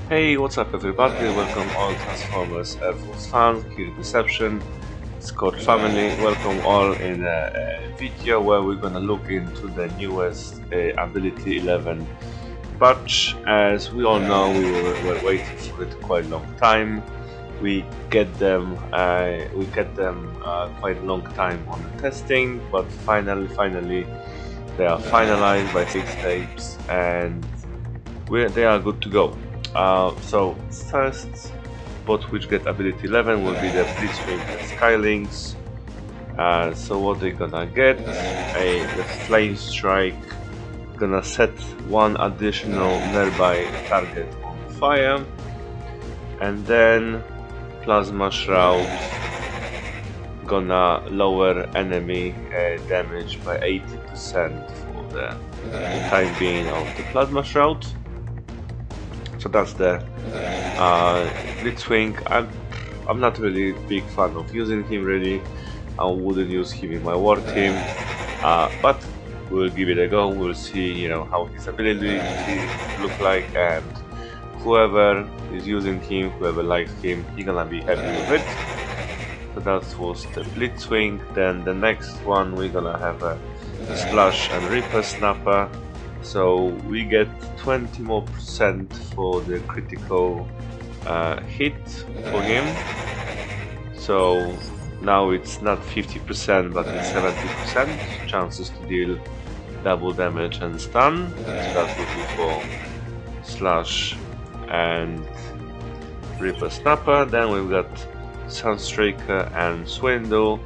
Hey, what's up everybody, welcome all Transformers Earth Wars fans, here Deception, Scorched family, welcome all in a video where we're gonna look into the newest Ability 11 patch. As we all know, we were waiting for it quite a long time. We get them quite a long time on the testing, but finally they are finalized by Space Apes and they are good to go. So first bot which get ability 11 will be the Blitzwing Skylings. So what they're gonna get, the Flame Strike, gonna set one additional nearby target on fire, and then Plasma Shroud gonna lower enemy damage by 80% for the time being of the Plasma Shroud. So that's the Blitzwing. I'm not really a big fan of using him really. I wouldn't use him in my war team, but we'll give it a go. We'll see, how his ability look like, and whoever is using him, whoever likes him, he's gonna be happy with it. So that was the Blitzwing. Then the next one we're gonna have a Splash and Rippersnapper. So we get 20% more for the critical hit for him. So now it's not 50% but it's 70% chances to deal double damage and stun. So that would be for Slash and Rippersnapper. Then we've got Sunstriker and Swindle.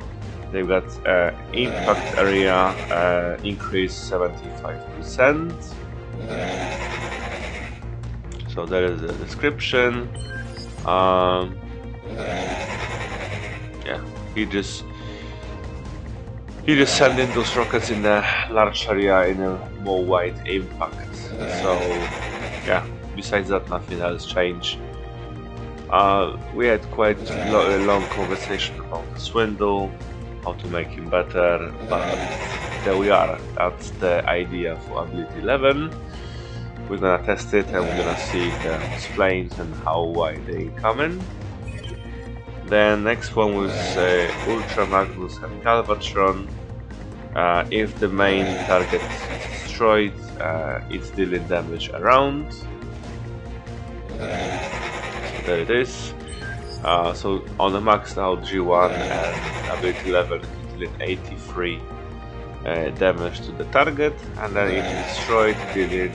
They've got impact area increase 75%. So there is the description. Yeah, he just sending those rockets in a large area in a more wide impact. So yeah, besides that, nothing else changed. We had quite a long conversation about the Swindle, how to make him better, but there we are. That's the idea for ability 11. We're gonna test it and we're gonna see the flames and how wide they come in. Then next one was Ultra Magnus and Galvatron. If the main target is destroyed, it's dealing damage around. So there it is. So on the maxed out G1 and ability 11, it's dealing 83 damage to the target, and then if it's destroyed, dealing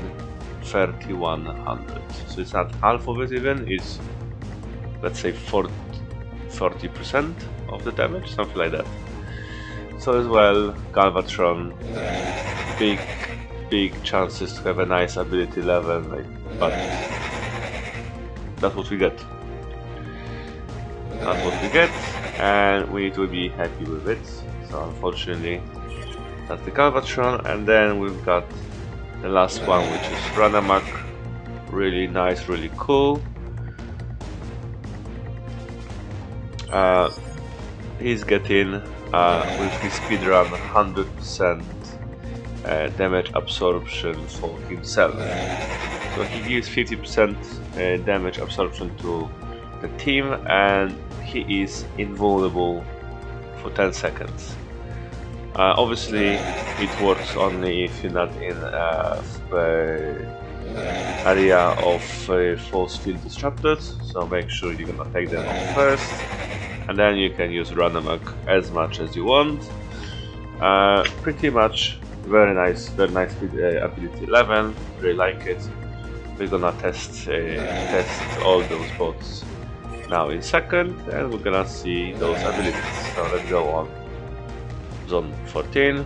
3100. So it's not half of it even, it's let's say 40% of the damage, something like that. So as well, Galvatron, big chances to have a nice ability 11, but that's what we get. That's what we get, and we need to be happy with it. So unfortunately, that's the Galvatron, and then we've got the last one, which is Runamuck. Really nice, really cool. He's getting with his speedrun 100% damage absorption for himself. So he gives 50% damage absorption to the team, and he is invulnerable for 10 seconds. Obviously, it works only if you're not in area of force field disruptors, so make sure you're gonna take them off first, and then you can use Runamuck as much as you want. Pretty much very nice ability 11, really like it. We're gonna test all those bots now in second, and we're gonna see those abilities. So let's go on. Zone 14.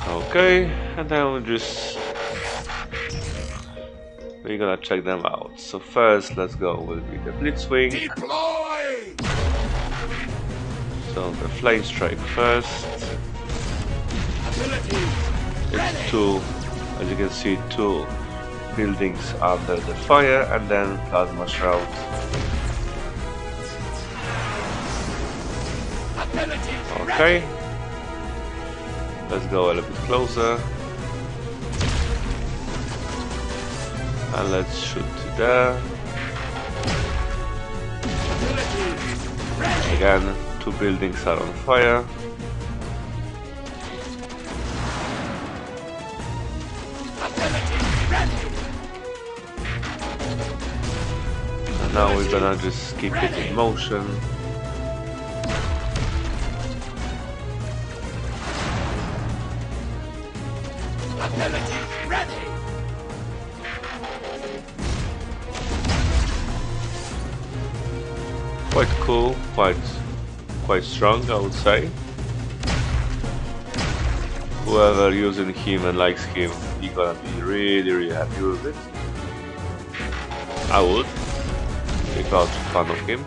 Okay, and then we're gonna check them out. So first, let's go with the Blitzwing. Deploy! So the Flame Strike first. It's two, as you can see, two buildings under the fire, and then Plasma Shroud. Okay. Let's go a little bit closer. And let's shoot there. Again, two buildings are on fire. And now we're gonna just keep it in motion. Quite cool, quite strong, I would say. Whoever using him and likes him, you're gonna be really happy with it. I would, if I was a fan of him.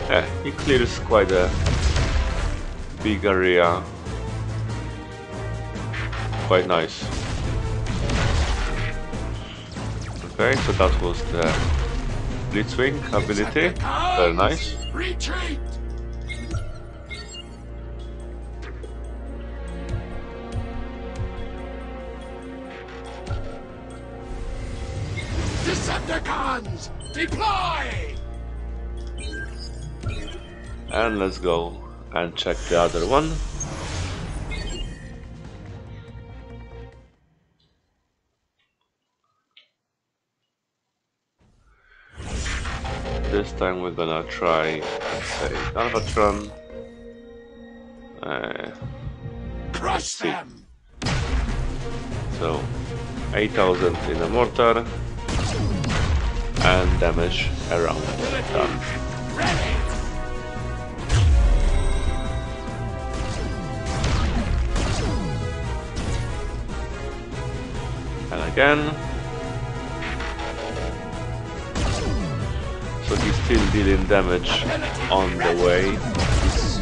Yeah, he clears quite a big area. Quite nice. Okay, so that was the Blitzwing ability. Very nice. Retreat! Decepticons, deploy! And let's go and check the other one. This time we're gonna try, let's say, Galvatron. Crush them! So, 8000 in a mortar and damage around. Done. Ready! And again. So he's still dealing damage on the way. His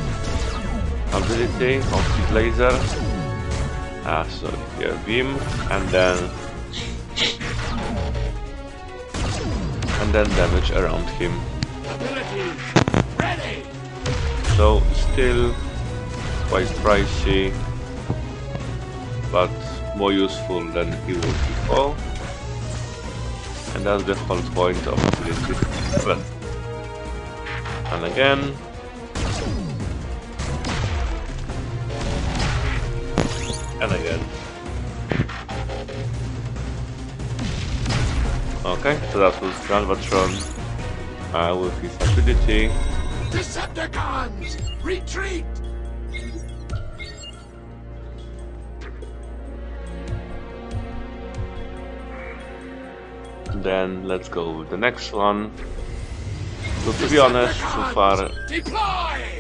ability of his laser. So here beam and then damage around him. So still quite pricey, but more useful than he was before. And that's the whole point of ability 7. And again. And again. Okay, so that was Galvatron with his ability. Decepticons, retreat! Then let's go with the next one. So to be honest, so far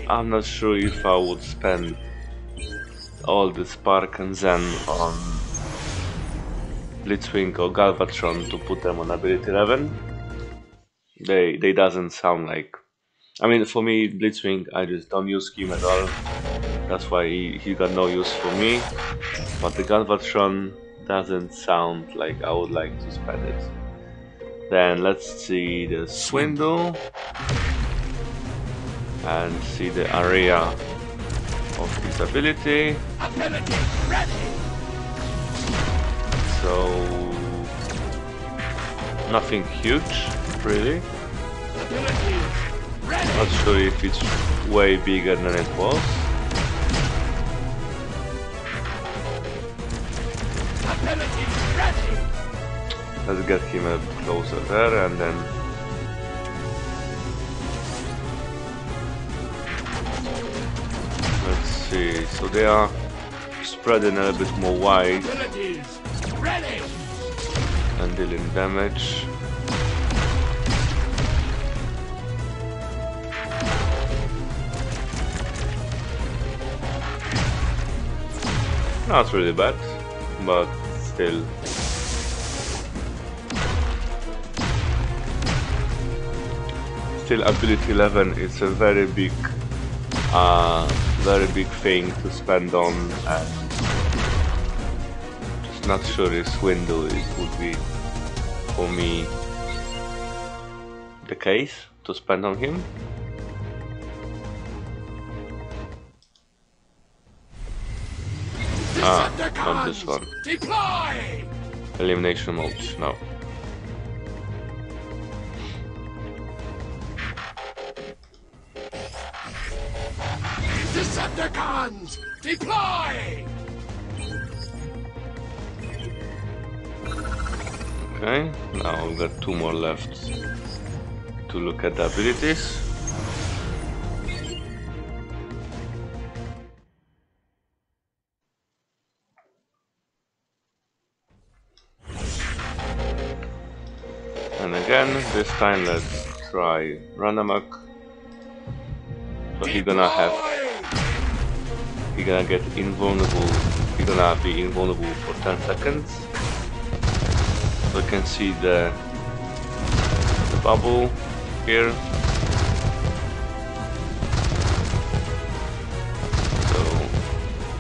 I'm not sure if I would spend all the Spark and Zen on Blitzwing or Galvatron to put them on ability 11. They doesn't sound like... I mean, for me, Blitzwing, I just don't use him at all. That's why he got no use for me. But the Galvatron doesn't sound like I would like to spend it. Then let's see the Swindle and see the area of his ability. So nothing huge, really. Not sure if it's way bigger than it was. Let's get him a bit closer there and then see. So they are spreading a little bit more wide Abilities ready. and dealing damage. Not really bad, but still. Still, ability 11 is a very big thing to spend on, and just not sure if Swindle would be for me the case to spend on him. Not this one. Deploy. Elimination mode, no. Decepticons deploy. Okay, now we've got 2 more left to look at the abilities. And again, this time let's try Runamuck. So he's gonna get invulnerable. He's gonna be invulnerable for 10 seconds. So you can see the bubble here. So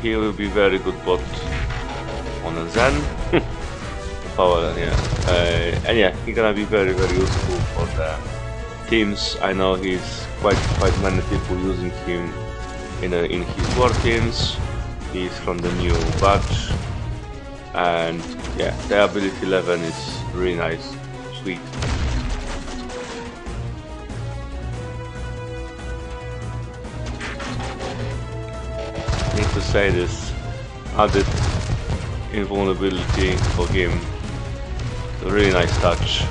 he will be very good bot on a Zen. Power, yeah. And yeah, he's gonna be very useful for the teams. I know he's quite many people using him in his war teams. He's from the new batch, and yeah, the ability 11 is really nice, sweet. Need to say this added invulnerability for him. A really nice touch.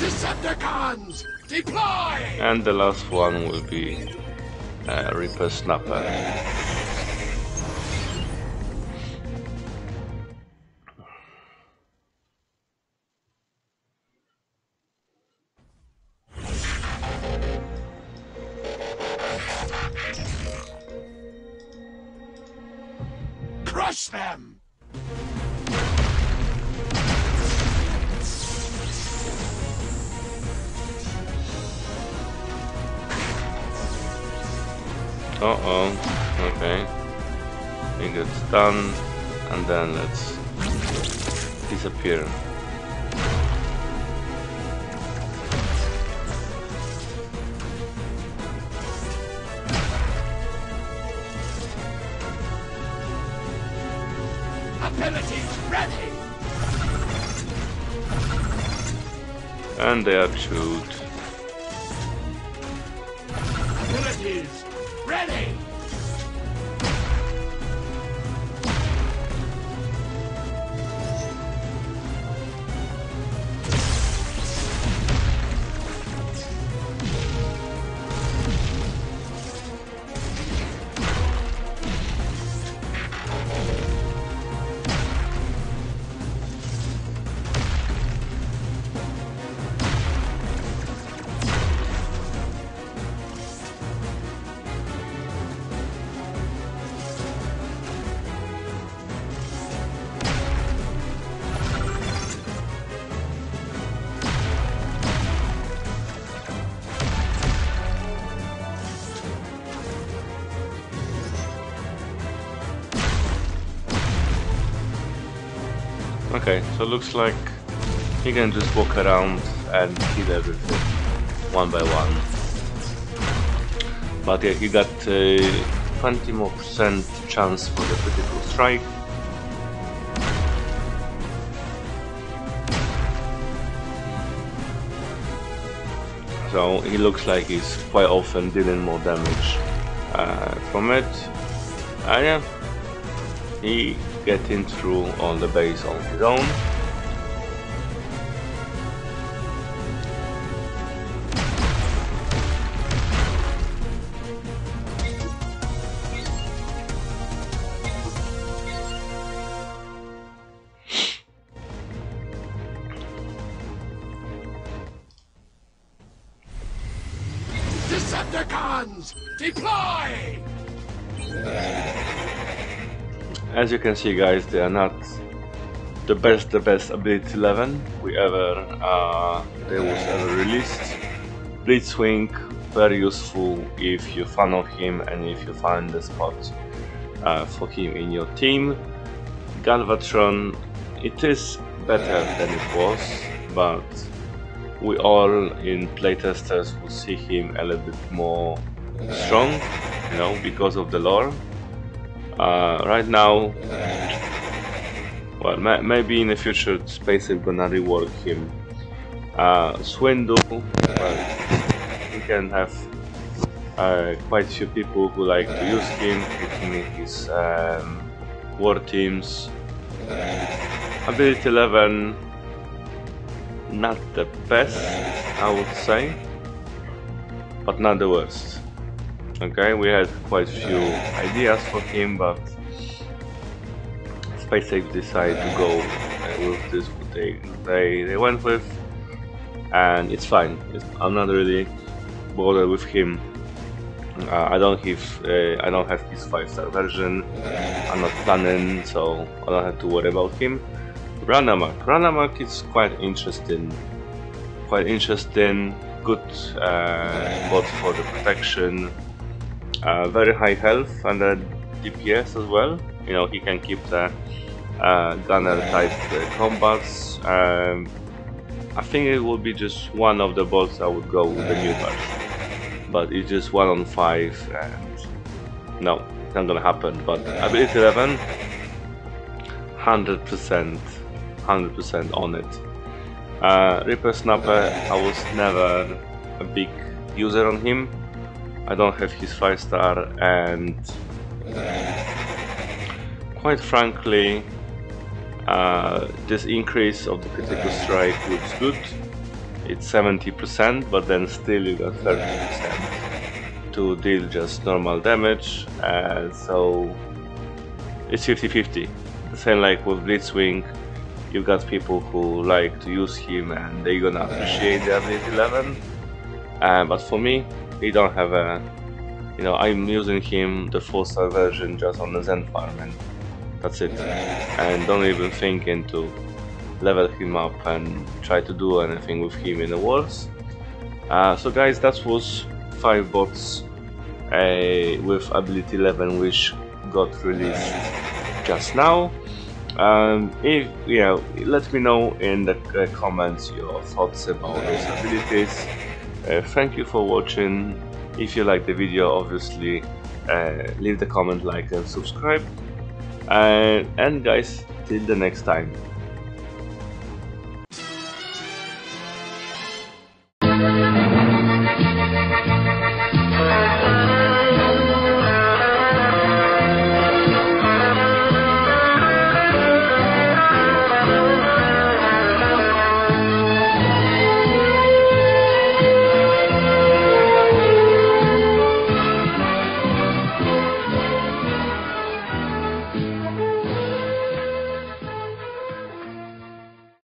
Decepticons deploy. And the last one will be Rippersnapper. Crush them. Uh-oh, okay. He gets done, and then let's disappear. Abilities ready. And they are chewed. Abilities ready. Okay, so looks like he can just walk around and kill everything one by one. But yeah, he got 20% more chance for the critical strike. So he looks like he's quite often dealing more damage from it. And yeah, he getting through on the base on his own. Decepticons, deploy! As you can see, guys, they are not the best ability 11 we ever they was ever released. Blitzwing, very useful if you're fan of him and if you find the spot for him in your team. Galvatron, it is better than it was, but we all in playtesters will see him a little bit more strong, you know, because of the lore. Right now, well, maybe in the future Space Apes gonna rework him. Swindle, well, we can have quite few people who like to use him, him in his war teams. Ability 11, not the best, I would say, but not the worst. Okay, we had quite few ideas for him, but Space Apes decided to go with this what they went with, and it's fine. I'm not really bothered with him. I don't have his 5-star version. I'm not planning, so I don't have to worry about him. Runamuck is quite interesting. Good bot for the protection. Very high health and DPS as well. You know, he can keep the gunner type combats. I think it will be just one of the bots I would go with the new patch, but it's just 1 on 5 and no, it's not gonna happen. But ability 11, 100% on it. Rippersnapper, I was never a big user on him. I don't have his 5-star, and quite frankly, this increase of the critical strike looks good. It's 70%, but then still you got 30% to deal just normal damage, so it's 50-50. The same like with Blitzwing, you got people who like to use him and they're gonna appreciate the ability 11, but for me, he don't have a, you know, I'm using him the 4-star version just on the Zen farm and that's it, and don't even think into level him up and try to do anything with him in the wars. So guys, that was 5 bots with ability 11 which got released just now. If let me know in the comments your thoughts about those abilities. Thank you for watching. If you like the video, obviously leave the comment, like and subscribe, and guys, till the next time.